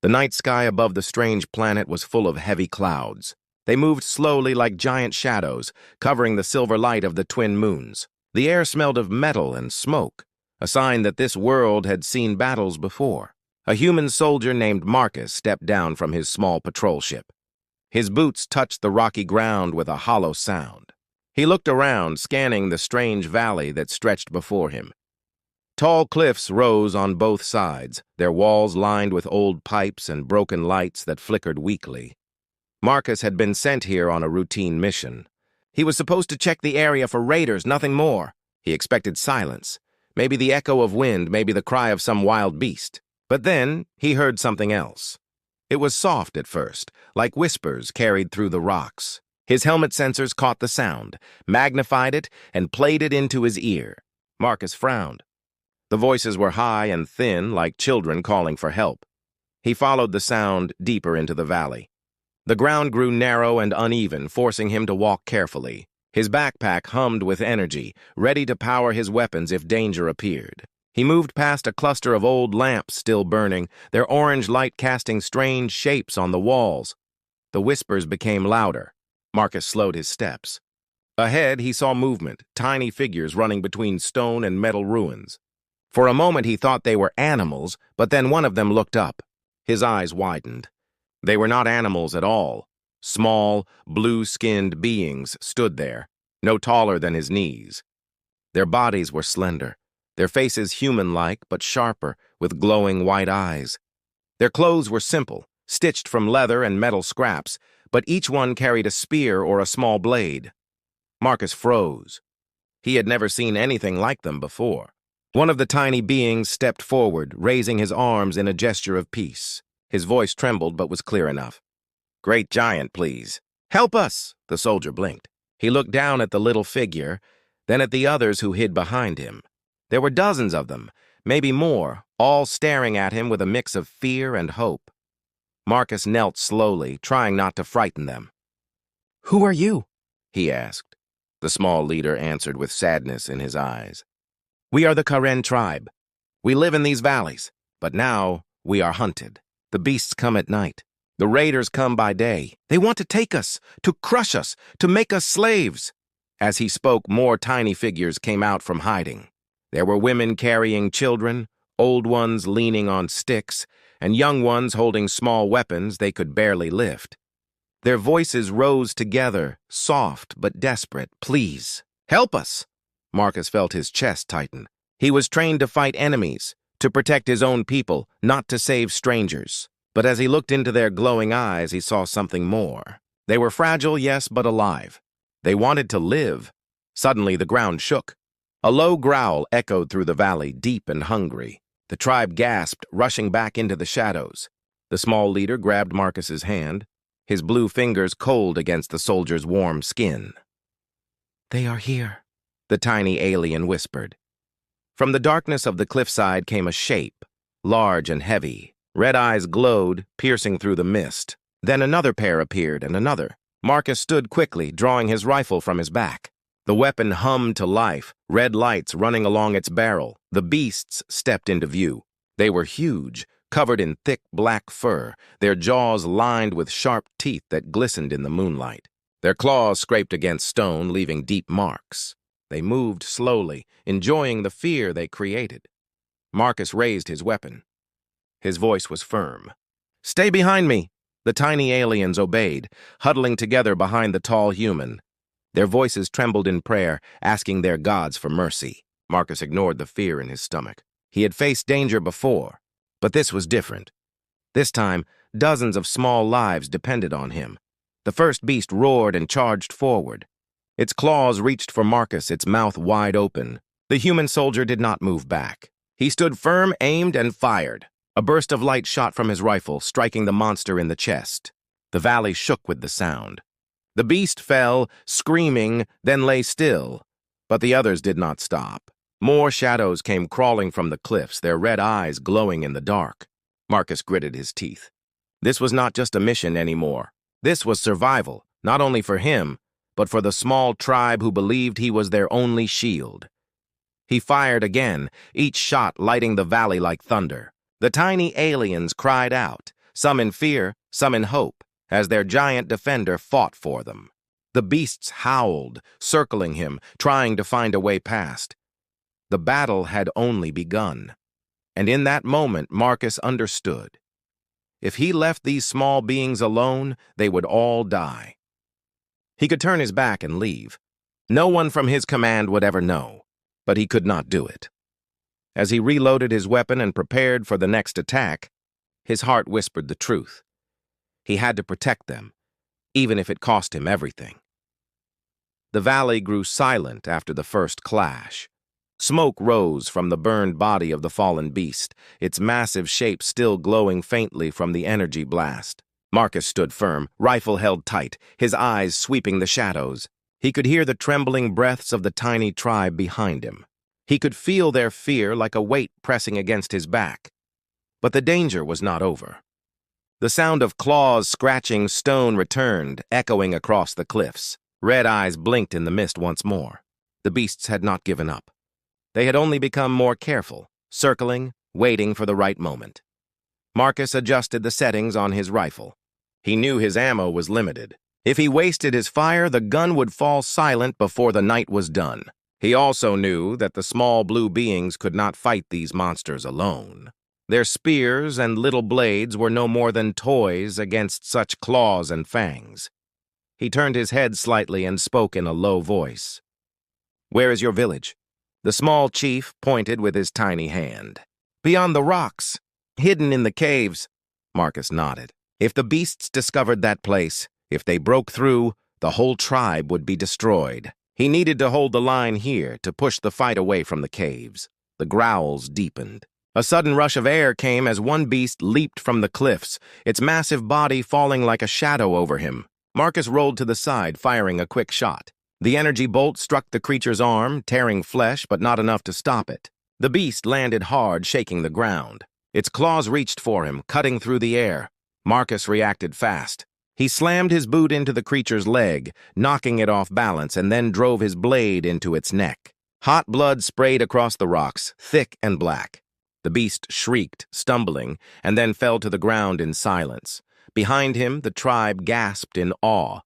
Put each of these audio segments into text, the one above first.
The night sky above the strange planet was full of heavy clouds. They moved slowly like giant shadows, covering the silver light of the twin moons. The air smelled of metal and smoke, a sign that this world had seen battles before. A human soldier named Marcus stepped down from his small patrol ship. His boots touched the rocky ground with a hollow sound. He looked around, scanning the strange valley that stretched before him. Tall cliffs rose on both sides, their walls lined with old pipes and broken lights that flickered weakly. Marcus had been sent here on a routine mission. He was supposed to check the area for raiders, nothing more. He expected silence, maybe the echo of wind, maybe the cry of some wild beast. But then he heard something else. It was soft at first, like whispers carried through the rocks. His helmet sensors caught the sound, magnified it, and played it into his ear. Marcus frowned. The voices were high and thin, like children calling for help. He followed the sound deeper into the valley. The ground grew narrow and uneven, forcing him to walk carefully. His backpack hummed with energy, ready to power his weapons if danger appeared. He moved past a cluster of old lamps still burning, their orange light casting strange shapes on the walls. The whispers became louder. Marcus slowed his steps. Ahead, he saw movement, tiny figures running between stone and metal ruins. For a moment, he thought they were animals, but then one of them looked up. His eyes widened. They were not animals at all. Small, blue-skinned beings stood there, no taller than his knees. Their bodies were slender, their faces human-like but sharper, with glowing white eyes. Their clothes were simple, stitched from leather and metal scraps, but each one carried a spear or a small blade. Marcus froze. He had never seen anything like them before. One of the tiny beings stepped forward, raising his arms in a gesture of peace. His voice trembled but was clear enough. "Great giant, please. Help us!" The soldier blinked. He looked down at the little figure, then at the others who hid behind him. There were dozens of them, maybe more, all staring at him with a mix of fear and hope. Marcus knelt slowly, trying not to frighten them. "Who are you?" he asked. The small leader answered with sadness in his eyes. "We are the Karen tribe. We live in these valleys, but now we are hunted. The beasts come at night. The raiders come by day. They want to take us, to crush us, to make us slaves." As he spoke, more tiny figures came out from hiding. There were women carrying children, old ones leaning on sticks, and young ones holding small weapons they could barely lift. Their voices rose together, soft but desperate. "Please, help us!" Marcus felt his chest tighten. He was trained to fight enemies, to protect his own people, not to save strangers. But as he looked into their glowing eyes, he saw something more. They were fragile, yes, but alive. They wanted to live. Suddenly, the ground shook. A low growl echoed through the valley, deep and hungry. The tribe gasped, rushing back into the shadows. The small leader grabbed Marcus's hand, his blue fingers cold against the soldier's warm skin. "They are here," the tiny alien whispered. From the darkness of the cliffside came a shape, large and heavy. Red eyes glowed, piercing through the mist. Then another pair appeared, and another. Marcus stood quickly, drawing his rifle from his back. The weapon hummed to life, red lights running along its barrel. The beasts stepped into view. They were huge, covered in thick black fur, their jaws lined with sharp teeth that glistened in the moonlight. Their claws scraped against stone, leaving deep marks. They moved slowly, enjoying the fear they created. Marcus raised his weapon. His voice was firm. "Stay behind me!" The tiny aliens obeyed, huddling together behind the tall human. Their voices trembled in prayer, asking their gods for mercy. Marcus ignored the fear in his stomach. He had faced danger before, but this was different. This time, dozens of small lives depended on him. The first beast roared and charged forward. Its claws reached for Marcus, its mouth wide open. The human soldier did not move back. He stood firm, aimed, and fired. A burst of light shot from his rifle, striking the monster in the chest. The valley shook with the sound. The beast fell, screaming, then lay still. But the others did not stop. More shadows came crawling from the cliffs, their red eyes glowing in the dark. Marcus gritted his teeth. This was not just a mission anymore. This was survival, not only for him, but for the small tribe who believed he was their only shield. He fired again, each shot lighting the valley like thunder. The tiny aliens cried out. some in fear, some in hope, as their giant defender fought for them. The beasts howled, circling him, trying to find a way past. The battle had only begun, and in that moment Marcus understood. If he left these small beings alone, they would all die. He could turn his back and leave. No one from his command would ever know, but he could not do it. As he reloaded his weapon and prepared for the next attack, his heart whispered the truth. He had to protect them, even if it cost him everything. The valley grew silent after the first clash. Smoke rose from the burned body of the fallen beast, its massive shape still glowing faintly from the energy blast. Marcus stood firm, rifle held tight, his eyes sweeping the shadows. He could hear the trembling breaths of the tiny tribe behind him. He could feel their fear like a weight pressing against his back. But the danger was not over. The sound of claws scratching stone returned, echoing across the cliffs. Red eyes blinked in the mist once more. The beasts had not given up. They had only become more careful, circling, waiting for the right moment. Marcus adjusted the settings on his rifle. He knew his ammo was limited. If he wasted his fire, the gun would fall silent before the night was done. He also knew that the small blue beings could not fight these monsters alone. Their spears and little blades were no more than toys against such claws and fangs. He turned his head slightly and spoke in a low voice. "Where is your village?" The small chief pointed with his tiny hand. "Beyond the rocks, hidden in the caves." Marcus nodded. If the beasts discovered that place, if they broke through, the whole tribe would be destroyed. He needed to hold the line here to push the fight away from the caves. The growls deepened. A sudden rush of air came as one beast leaped from the cliffs, its massive body falling like a shadow over him. Marcus rolled to the side, firing a quick shot. The energy bolt struck the creature's arm, tearing flesh, but not enough to stop it. The beast landed hard, shaking the ground. Its claws reached for him, cutting through the air. Marcus reacted fast. He slammed his boot into the creature's leg, knocking it off balance, and then drove his blade into its neck. Hot blood sprayed across the rocks, thick and black. The beast shrieked, stumbling, and then fell to the ground in silence. Behind him, the tribe gasped in awe.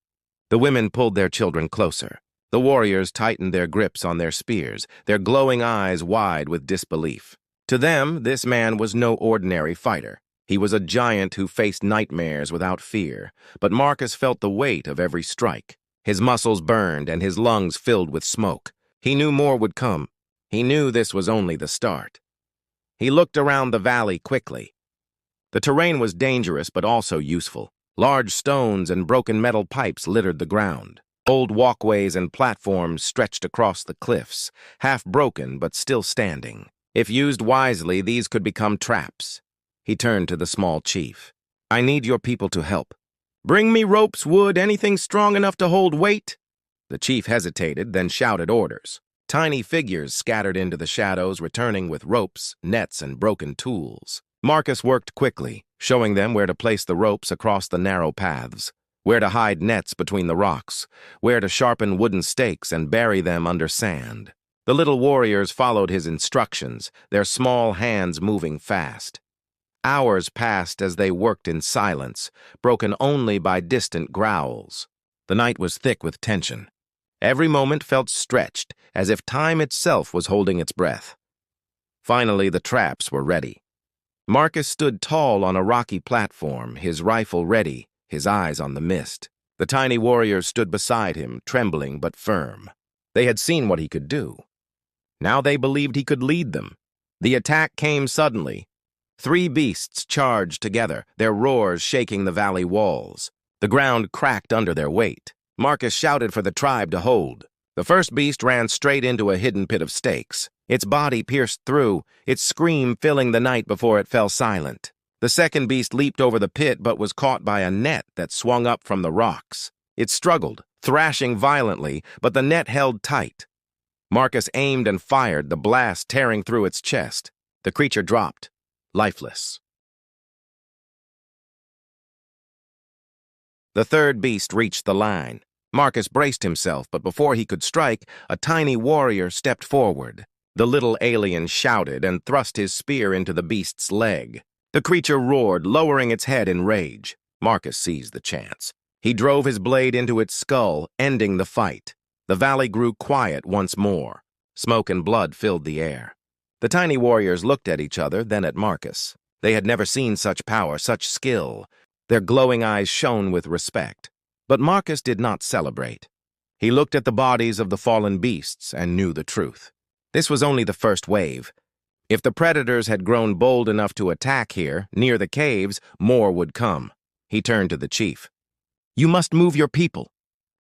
The women pulled their children closer. The warriors tightened their grips on their spears, their glowing eyes wide with disbelief. To them, this man was no ordinary fighter. He was a giant who faced nightmares without fear, but Marcus felt the weight of every strike. His muscles burned and his lungs filled with smoke. He knew more would come. He knew this was only the start. He looked around the valley quickly. The terrain was dangerous but also useful. Large stones and broken metal pipes littered the ground. Old walkways and platforms stretched across the cliffs, half broken but still standing. If used wisely, these could become traps. He turned to the small chief. "I need your people to help. Bring me ropes, wood, anything strong enough to hold weight." The chief hesitated, then shouted orders. Tiny figures scattered into the shadows, returning with ropes, nets, and broken tools. Marcus worked quickly, showing them where to place the ropes across the narrow paths, where to hide nets between the rocks, where to sharpen wooden stakes and bury them under sand. The little warriors followed his instructions, their small hands moving fast. Hours passed as they worked in silence, broken only by distant growls. The night was thick with tension. Every moment felt stretched, as if time itself was holding its breath. Finally, the traps were ready. Marcus stood tall on a rocky platform, his rifle ready, his eyes on the mist. The tiny warriors stood beside him, trembling but firm. They had seen what he could do. Now they believed he could lead them. The attack came suddenly. 3 beasts charged together, their roars shaking the valley walls. The ground cracked under their weight. Marcus shouted for the tribe to hold. The first beast ran straight into a hidden pit of stakes. Its body pierced through, its scream filling the night before it fell silent. The second beast leaped over the pit but was caught by a net that swung up from the rocks. It struggled, thrashing violently, but the net held tight. Marcus aimed and fired, the blast tearing through its chest. The creature dropped, lifeless. The third beast reached the line. Marcus braced himself, but before he could strike, a tiny warrior stepped forward. The little alien shouted and thrust his spear into the beast's leg. The creature roared, lowering its head in rage. Marcus seized the chance. He drove his blade into its skull, ending the fight. The valley grew quiet once more. Smoke and blood filled the air. The tiny warriors looked at each other, then at Marcus. They had never seen such power, such skill. Their glowing eyes shone with respect. But Marcus did not celebrate. He looked at the bodies of the fallen beasts and knew the truth. This was only the first wave. If the predators had grown bold enough to attack here, near the caves, more would come. He turned to the chief. "You must move your people.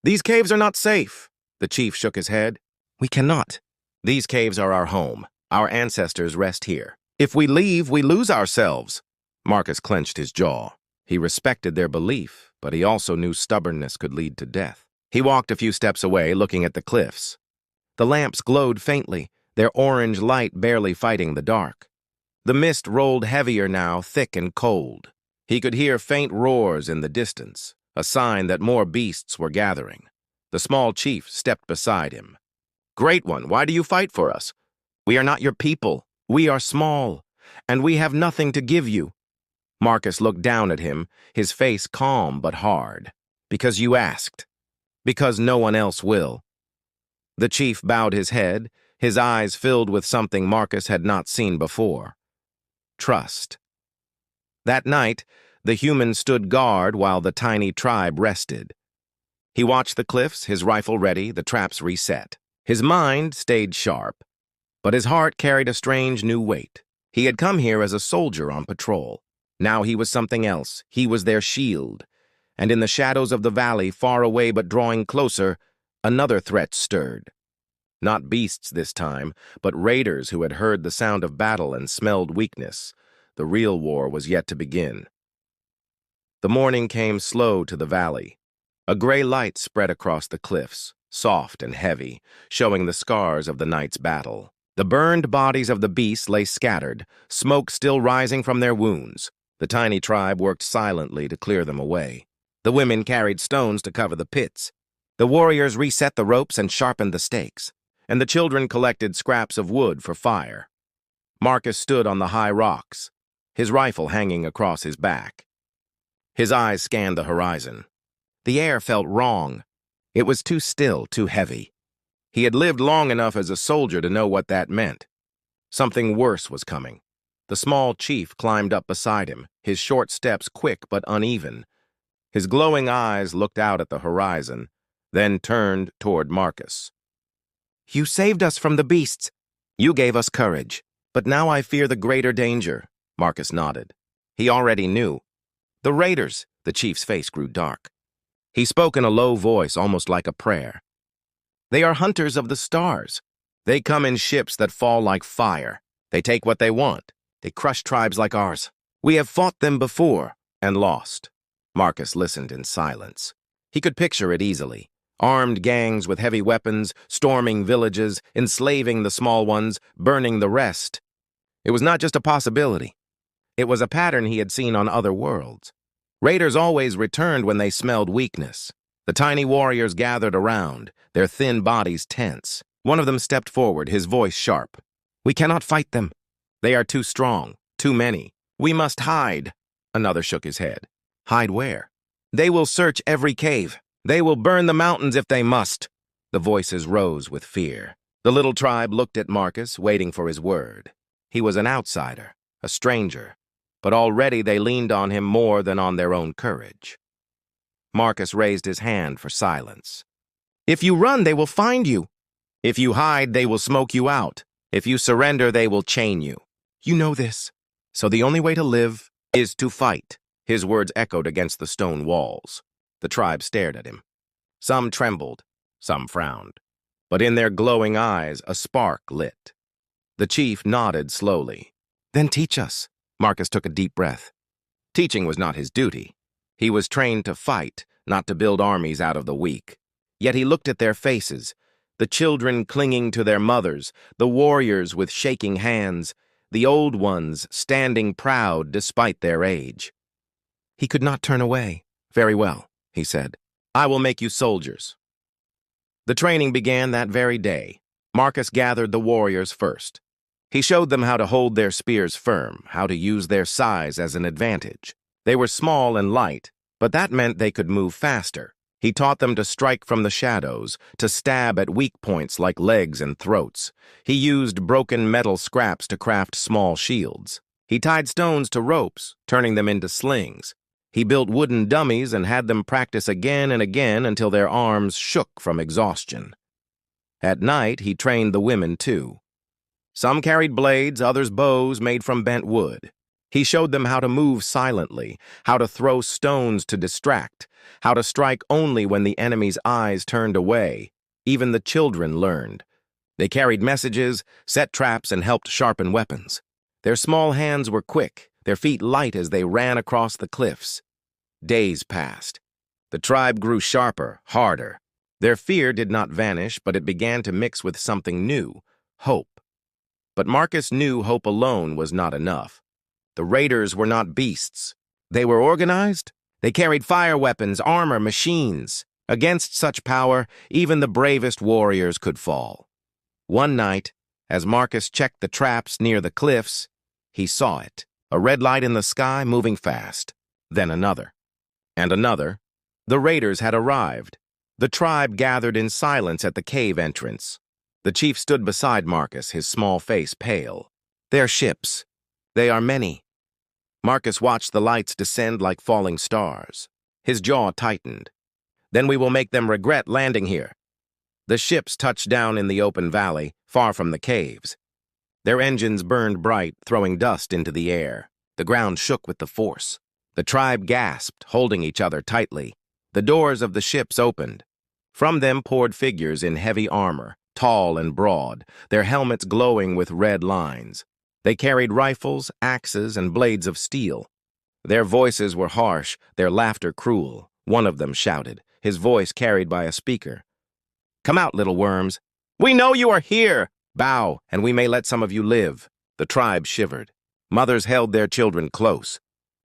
These caves are not safe." The chief shook his head. "We cannot. These caves are our home. Our ancestors rest here. If we leave, we lose ourselves." Marcus clenched his jaw. He respected their belief, but he also knew stubbornness could lead to death. He walked a few steps away, looking at the cliffs. The lamps glowed faintly, their orange light barely fighting the dark. The mist rolled heavier now, thick and cold. He could hear faint roars in the distance, a sign that more beasts were gathering. The small chief stepped beside him. "Great One, why do you fight for us? We are not your people. We are small, and we have nothing to give you." Marcus looked down at him, his face calm but hard. "Because you asked. Because no one else will." The chief bowed his head, his eyes filled with something Marcus had not seen before. Trust. That night, the human stood guard while the tiny tribe rested. He watched the cliffs, his rifle ready, the traps reset. His mind stayed sharp, but his heart carried a strange new weight. He had come here as a soldier on patrol. Now he was something else. He was their shield. And in the shadows of the valley, far away but drawing closer, another threat stirred. Not beasts this time, but raiders who had heard the sound of battle and smelled weakness. The real war was yet to begin. The morning came slow to the valley. A gray light spread across the cliffs, soft and heavy, showing the scars of the night's battle. The burned bodies of the beasts lay scattered, smoke still rising from their wounds. The tiny tribe worked silently to clear them away. The women carried stones to cover the pits. The warriors reset the ropes and sharpened the stakes, and the children collected scraps of wood for fire. Marcus stood on the high rocks, his rifle hanging across his back. His eyes scanned the horizon. The air felt wrong. It was too still, too heavy. He had lived long enough as a soldier to know what that meant. Something worse was coming. The small chief climbed up beside him, his short steps quick but uneven. His glowing eyes looked out at the horizon, then turned toward Marcus. "You saved us from the beasts. You gave us courage. But now I fear the greater danger." Marcus nodded. He already knew. "The raiders." The chief's face grew dark. He spoke in a low voice, almost like a prayer. "They are hunters of the stars. They come in ships that fall like fire. They take what they want. They crush tribes like ours. We have fought them before and lost." Marcus listened in silence. He could picture it easily. Armed gangs with heavy weapons, storming villages, enslaving the small ones, burning the rest. It was not just a possibility. It was a pattern he had seen on other worlds. Raiders always returned when they smelled weakness. The tiny warriors gathered around, their thin bodies tense. One of them stepped forward, his voice sharp. "We cannot fight them. They are too strong, too many. We must hide." Another shook his head. "Hide where?" "They will search every cave. They will burn the mountains if they must." The voices rose with fear. The little tribe looked at Marcus, waiting for his word. He was an outsider, a stranger, but already they leaned on him more than on their own courage. Marcus raised his hand for silence. "If you run, they will find you. If you hide, they will smoke you out. If you surrender, they will chain you. You know this. So the only way to live is to fight." His words echoed against the stone walls. The tribe stared at him. Some trembled, some frowned. But in their glowing eyes, a spark lit. The chief nodded slowly. "Then teach us." Marcus took a deep breath. Teaching was not his duty. He was trained to fight, not to build armies out of the weak. Yet he looked at their faces, the children clinging to their mothers, the warriors with shaking hands, the old ones standing proud despite their age. He could not turn away. "Very well," he said. "I will make you soldiers." The training began that very day. Marcus gathered the warriors first. He showed them how to hold their spears firm, how to use their size as an advantage. They were small and light, but that meant they could move faster. He taught them to strike from the shadows, to stab at weak points like legs and throats. He used broken metal scraps to craft small shields. He tied stones to ropes, turning them into slings. He built wooden dummies and had them practice again and again until their arms shook from exhaustion. At night, he trained the women too. Some carried blades, others bows made from bent wood. He showed them how to move silently, how to throw stones to distract, how to strike only when the enemy's eyes turned away. Even the children learned. They carried messages, set traps, and helped sharpen weapons. Their small hands were quick, their feet light as they ran across the cliffs. Days passed. The tribe grew sharper, harder. Their fear did not vanish, but it began to mix with something new, hope. But Marcus knew hope alone was not enough. The raiders were not beasts. They were organized. They carried fire weapons, armor, machines. Against such power, even the bravest warriors could fall. One night, as Marcus checked the traps near the cliffs, he saw it, a red light in the sky moving fast. Then another. And another. The raiders had arrived. The tribe gathered in silence at the cave entrance. The chief stood beside Marcus, his small face pale. "They're ships. They are many." Marcus watched the lights descend like falling stars. His jaw tightened. "Then we will make them regret landing here." The ships touched down in the open valley, far from the caves. Their engines burned bright, throwing dust into the air. The ground shook with the force. The tribe gasped, holding each other tightly. The doors of the ships opened. From them poured figures in heavy armor, tall and broad, their helmets glowing with red lines. They carried rifles, axes, and blades of steel. Their voices were harsh, their laughter cruel. One of them shouted, his voice carried by a speaker. "Come out, little worms. We know you are here. Bow, and we may let some of you live." The tribe shivered. Mothers held their children close.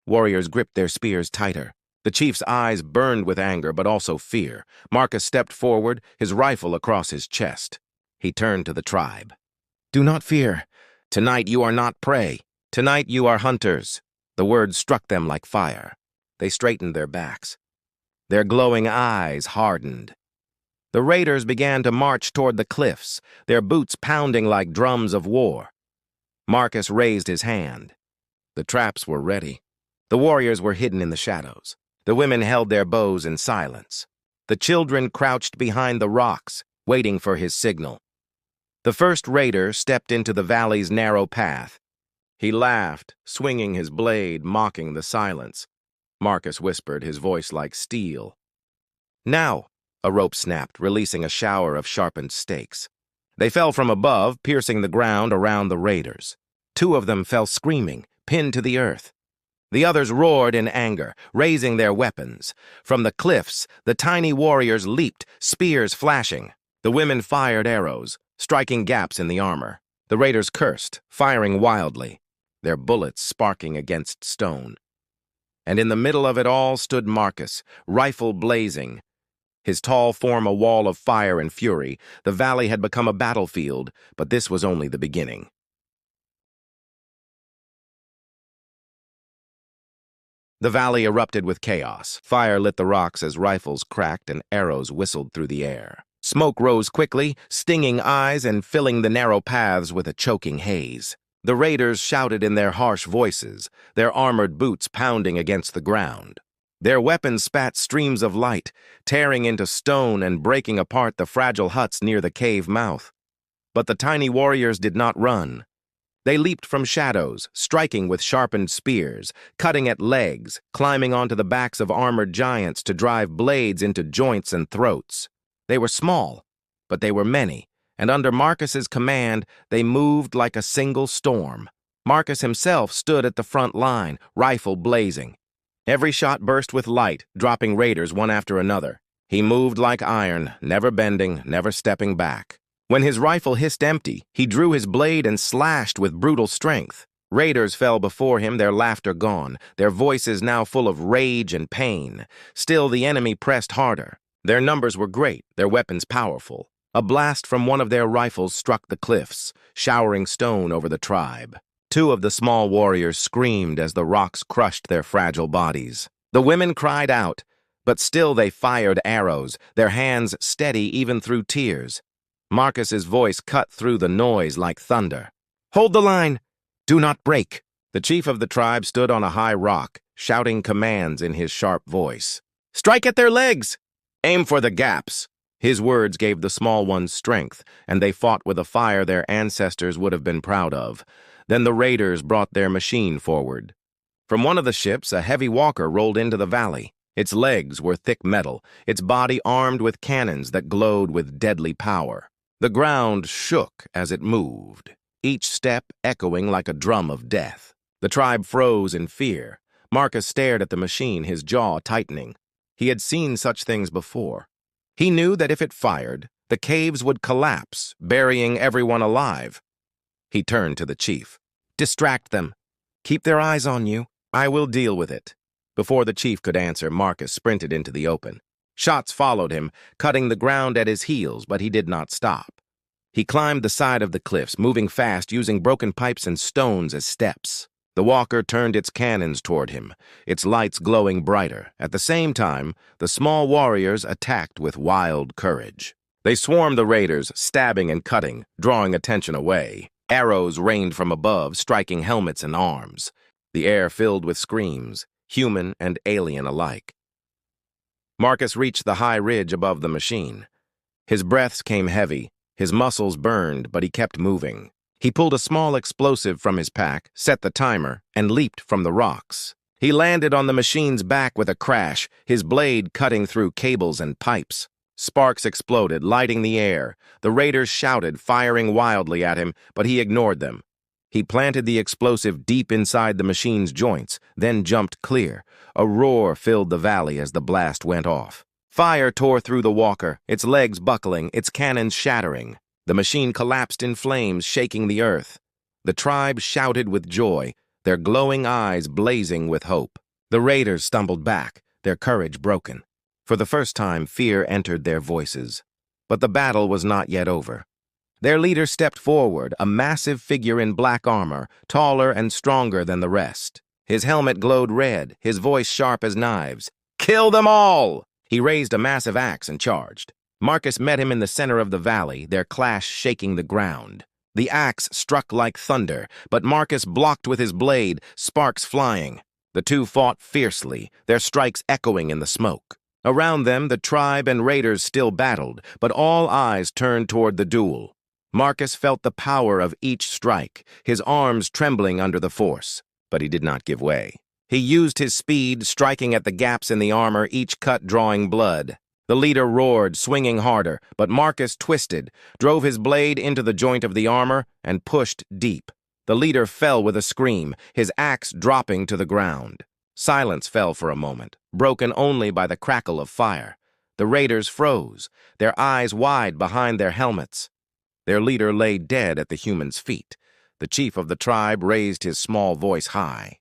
Warriors gripped their spears tighter. The chief's eyes burned with anger, but also fear. Marcus stepped forward, his rifle across his chest. He turned to the tribe. "Do not fear. Tonight you are not prey. Tonight you are hunters." The words struck them like fire. They straightened their backs. Their glowing eyes hardened. The raiders began to march toward the cliffs, their boots pounding like drums of war. Marcus raised his hand. The traps were ready. The warriors were hidden in the shadows. The women held their bows in silence. The children crouched behind the rocks, waiting for his signal. The first raider stepped into the valley's narrow path. He laughed, swinging his blade, mocking the silence. Marcus whispered, his voice like steel. "Now!" A rope snapped, releasing a shower of sharpened stakes. They fell from above, piercing the ground around the raiders. 2 of them fell screaming, pinned to the earth. The others roared in anger, raising their weapons. From the cliffs, the tiny warriors leaped, spears flashing. The women fired arrows, striking gaps in the armor. The raiders cursed, firing wildly, their bullets sparking against stone. And in the middle of it all stood Marcus, rifle blazing. His tall form a wall of fire and fury. The valley had become a battlefield, but this was only the beginning. The valley erupted with chaos. Fire lit the rocks as rifles cracked and arrows whistled through the air. Smoke rose quickly, stinging eyes and filling the narrow paths with a choking haze. The raiders shouted in their harsh voices, their armored boots pounding against the ground. Their weapons spat streams of light, tearing into stone and breaking apart the fragile huts near the cave mouth. But the tiny warriors did not run. They leaped from shadows, striking with sharpened spears, cutting at legs, climbing onto the backs of armored giants to drive blades into joints and throats. They were small, but they were many, and under Marcus's command, they moved like a single storm. Marcus himself stood at the front line, rifle blazing. Every shot burst with light, dropping raiders one after another. He moved like iron, never bending, never stepping back. When his rifle hissed empty, he drew his blade and slashed with brutal strength. Raiders fell before him, their laughter gone, their voices now full of rage and pain. Still, the enemy pressed harder. Their numbers were great, their weapons powerful. A blast from one of their rifles struck the cliffs, showering stone over the tribe. Two of the small warriors screamed as the rocks crushed their fragile bodies. The women cried out, but still they fired arrows, their hands steady even through tears. Marcus's voice cut through the noise like thunder. "Hold the line! Do not break!" The chief of the tribe stood on a high rock, shouting commands in his sharp voice. "Strike at their legs! Aim for the gaps!" His words gave the small ones strength, and they fought with a fire their ancestors would have been proud of. Then the raiders brought their machine forward. From one of the ships, a heavy walker rolled into the valley. Its legs were thick metal, its body armed with cannons that glowed with deadly power. The ground shook as it moved, each step echoing like a drum of death. The tribe froze in fear. Marcus stared at the machine, his jaw tightening. He had seen such things before. He knew that if it fired, the caves would collapse, burying everyone alive. He turned to the chief. "Distract them. Keep their eyes on you. I will deal with it." Before the chief could answer, Marcus sprinted into the open. Shots followed him, cutting the ground at his heels, but he did not stop. He climbed the side of the cliffs, moving fast, using broken pipes and stones as steps. The walker turned its cannons toward him, its lights glowing brighter. At the same time, the small warriors attacked with wild courage. They swarmed the raiders, stabbing and cutting, drawing attention away. Arrows rained from above, striking helmets and arms. The air filled with screams, human and alien alike. Marcus reached the high ridge above the machine. His breaths came heavy, his muscles burned, but he kept moving. He pulled a small explosive from his pack, set the timer, and leaped from the rocks. He landed on the machine's back with a crash, his blade cutting through cables and pipes. Sparks exploded, lighting the air. The raiders shouted, firing wildly at him, but he ignored them. He planted the explosive deep inside the machine's joints, then jumped clear. A roar filled the valley as the blast went off. Fire tore through the walker, its legs buckling, its cannons shattering. The machine collapsed in flames, shaking the earth. The tribe shouted with joy, their glowing eyes blazing with hope. The raiders stumbled back, their courage broken. For the first time, fear entered their voices. But the battle was not yet over. Their leader stepped forward, a massive figure in black armor, taller and stronger than the rest. His helmet glowed red, his voice sharp as knives. "Kill them all!" He raised a massive axe and charged. Marcus met him in the center of the valley, their clash shaking the ground. The axe struck like thunder, but Marcus blocked with his blade, sparks flying. The two fought fiercely, their strikes echoing in the smoke. Around them, the tribe and raiders still battled, but all eyes turned toward the duel. Marcus felt the power of each strike, his arms trembling under the force, but he did not give way. He used his speed, striking at the gaps in the armor, each cut drawing blood. The leader roared, swinging harder, but Marcus twisted, drove his blade into the joint of the armor, and pushed deep. The leader fell with a scream, his axe dropping to the ground. Silence fell for a moment, broken only by the crackle of fire. The raiders froze, their eyes wide behind their helmets. Their leader lay dead at the human's feet. The chief of the tribe raised his small voice high.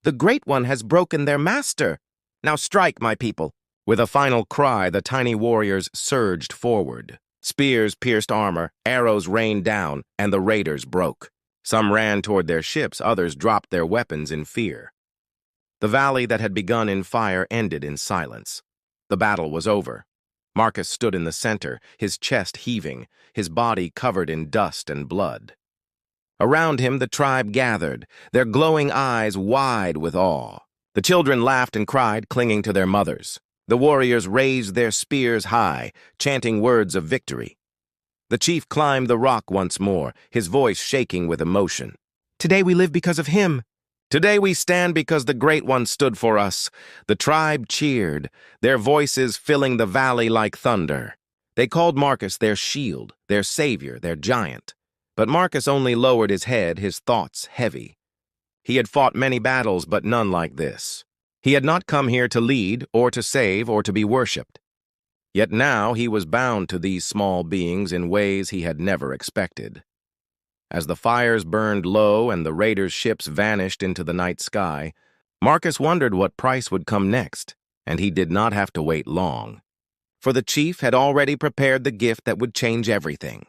"The Great One has broken their master. Now strike, my people." With a final cry, the tiny warriors surged forward. Spears pierced armor, arrows rained down, and the raiders broke. Some ran toward their ships, others dropped their weapons in fear. The valley that had begun in fire ended in silence. The battle was over. Marcus stood in the center, his chest heaving, his body covered in dust and blood. Around him, the tribe gathered, their glowing eyes wide with awe. The children laughed and cried, clinging to their mothers. The warriors raised their spears high, chanting words of victory. The chief climbed the rock once more, his voice shaking with emotion. "Today we live because of him. Today we stand because the Great One stood for us." The tribe cheered, their voices filling the valley like thunder. They called Marcus their shield, their savior, their giant. But Marcus only lowered his head, his thoughts heavy. He had fought many battles, but none like this. He had not come here to lead, or to save, or to be worshipped. Yet now he was bound to these small beings in ways he had never expected. As the fires burned low and the raiders' ships vanished into the night sky, Marcus wondered what price would come next, and he did not have to wait long. for the chief had already prepared the gift that would change everything.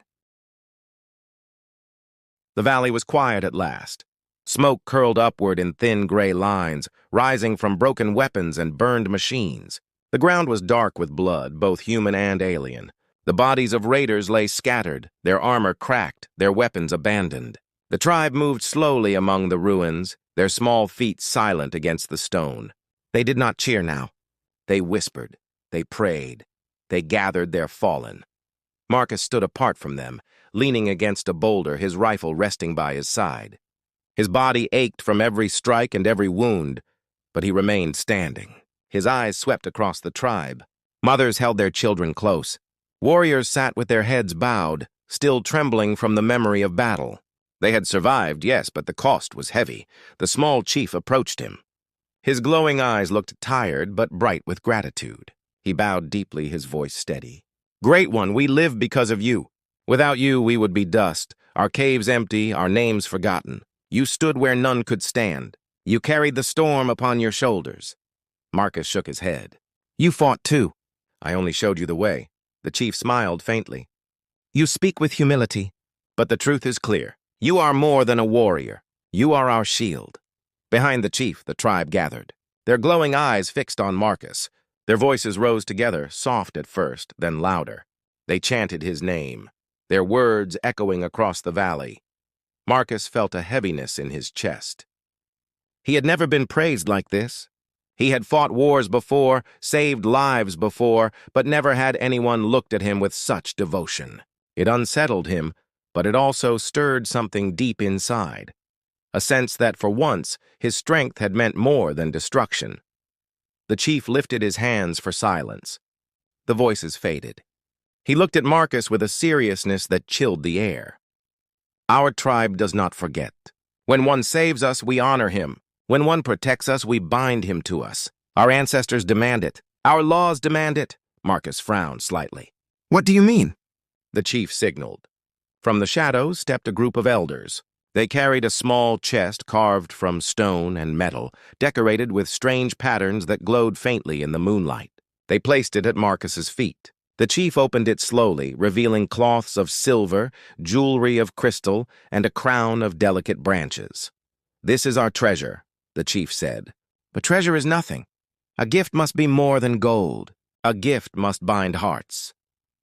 The valley was quiet at last. Smoke curled upward in thin gray lines, rising from broken weapons and burned machines. The ground was dark with blood, both human and alien. The bodies of raiders lay scattered, their armor cracked, their weapons abandoned. The tribe moved slowly among the ruins, their small feet silent against the stone. They did not cheer now. They whispered. They prayed. They gathered their fallen. Marcus stood apart from them, leaning against a boulder, his rifle resting by his side. His body ached from every strike and every wound, but he remained standing. His eyes swept across the tribe. Mothers held their children close. Warriors sat with their heads bowed, still trembling from the memory of battle. They had survived, yes, but the cost was heavy. The small chief approached him. His glowing eyes looked tired but bright with gratitude. He bowed deeply, his voice steady. "Great One, we live because of you. Without you, we would be dust, our caves empty, our names forgotten. You stood where none could stand. You carried the storm upon your shoulders." Marcus shook his head. "You fought too. I only showed you the way." The chief smiled faintly. "You speak with humility, but the truth is clear. You are more than a warrior. You are our shield." Behind the chief, the tribe gathered, their glowing eyes fixed on Marcus. Their voices rose together, soft at first, then louder. They chanted his name, their words echoing across the valley. Marcus felt a heaviness in his chest. He had never been praised like this. He had fought wars before, saved lives before, but never had anyone looked at him with such devotion. It unsettled him, but it also stirred something deep inside. A sense that, for once, his strength had meant more than destruction. The chief lifted his hands for silence. The voices faded. He looked at Marcus with a seriousness that chilled the air. "Our tribe does not forget. When one saves us, we honor him. When one protects us, we bind him to us. Our ancestors demand it. Our laws demand it." Marcus frowned slightly. "What do you mean?" The chief signaled. From the shadows stepped a group of elders. They carried a small chest carved from stone and metal, decorated with strange patterns that glowed faintly in the moonlight. They placed it at Marcus's feet. The chief opened it slowly, revealing cloths of silver, jewelry of crystal, and a crown of delicate branches. "This is our treasure," the chief said. "But treasure is nothing. A gift must be more than gold. A gift must bind hearts."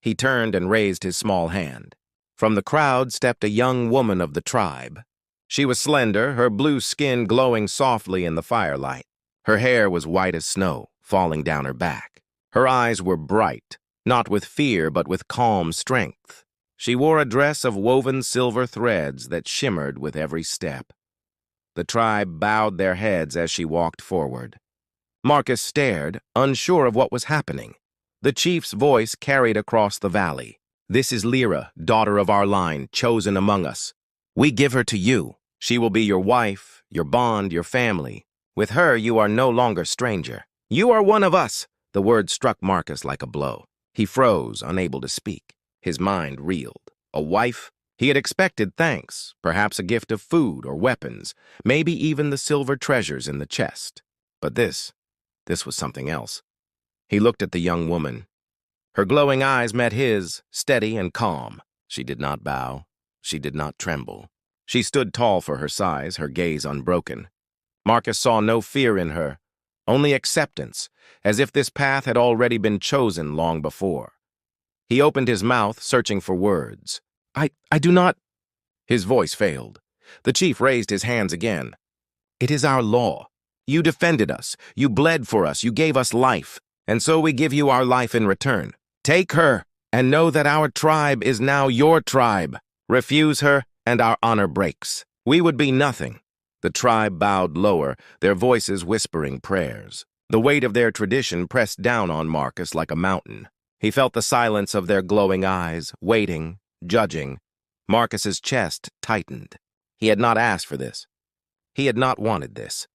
He turned and raised his small hand. From the crowd stepped a young woman of the tribe. She was slender, her blue skin glowing softly in the firelight. Her hair was white as snow, falling down her back. Her eyes were bright, not with fear but with calm strength. She wore a dress of woven silver threads that shimmered with every step. The tribe bowed their heads as she walked forward. Marcus stared, unsure of what was happening. The chief's voice carried across the valley. "This is Lyra, daughter of our line, chosen among us. We give her to you. She will be your wife, your bond, your family. With her, you are no longer stranger. You are one of us." The word struck Marcus like a blow. He froze, unable to speak. His mind reeled. A wife? He had expected thanks, perhaps a gift of food or weapons, maybe even the silver treasures in the chest. But this was something else. He looked at the young woman. Her glowing eyes met his, steady and calm. She did not bow. She did not tremble. She stood tall for her size, her gaze unbroken. Marcus saw no fear in her, only acceptance, as if this path had already been chosen long before. He opened his mouth, searching for words. I do not... His voice failed. The chief raised his hands again. "It is our law. You defended us. You bled for us. You gave us life. And so we give you our life in return. Take her, and know that our tribe is now your tribe. Refuse her, and our honor breaks. We would be nothing." The tribe bowed lower, their voices whispering prayers. The weight of their tradition pressed down on Marcus like a mountain. He felt the silence of their glowing eyes, waiting, judging. Marcus's chest tightened. He had not asked for this. He had not wanted this.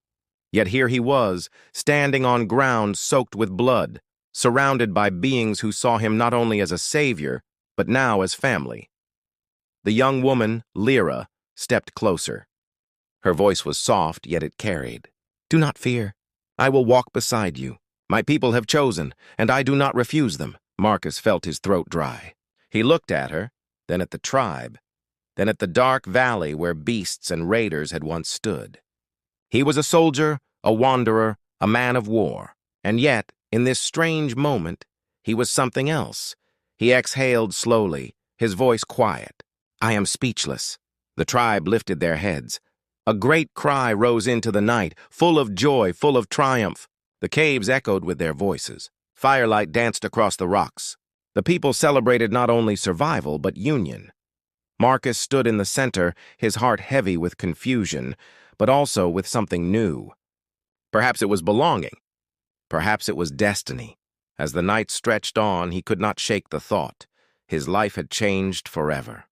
Yet here he was, standing on ground soaked with blood, surrounded by beings who saw him not only as a savior, but now as family. The young woman, Lyra, stepped closer. Her voice was soft, yet it carried. "Do not fear. I will walk beside you. My people have chosen, and I do not refuse them. Marcus felt his throat dry. He looked at her, then at the tribe, then at the dark valley where beasts and raiders had once stood. He was a soldier, a wanderer, a man of war, and yet, in this strange moment, he was something else. He exhaled slowly, his voice quiet. "I am speechless." The tribe lifted their heads. A great cry rose into the night, full of joy, full of triumph. The caves echoed with their voices. Firelight danced across the rocks. The people celebrated not only survival, but union. Marcus stood in the center, his heart heavy with confusion, but also with something new. Perhaps it was belonging. Perhaps it was destiny. As the night stretched on, he could not shake the thought. His life had changed forever.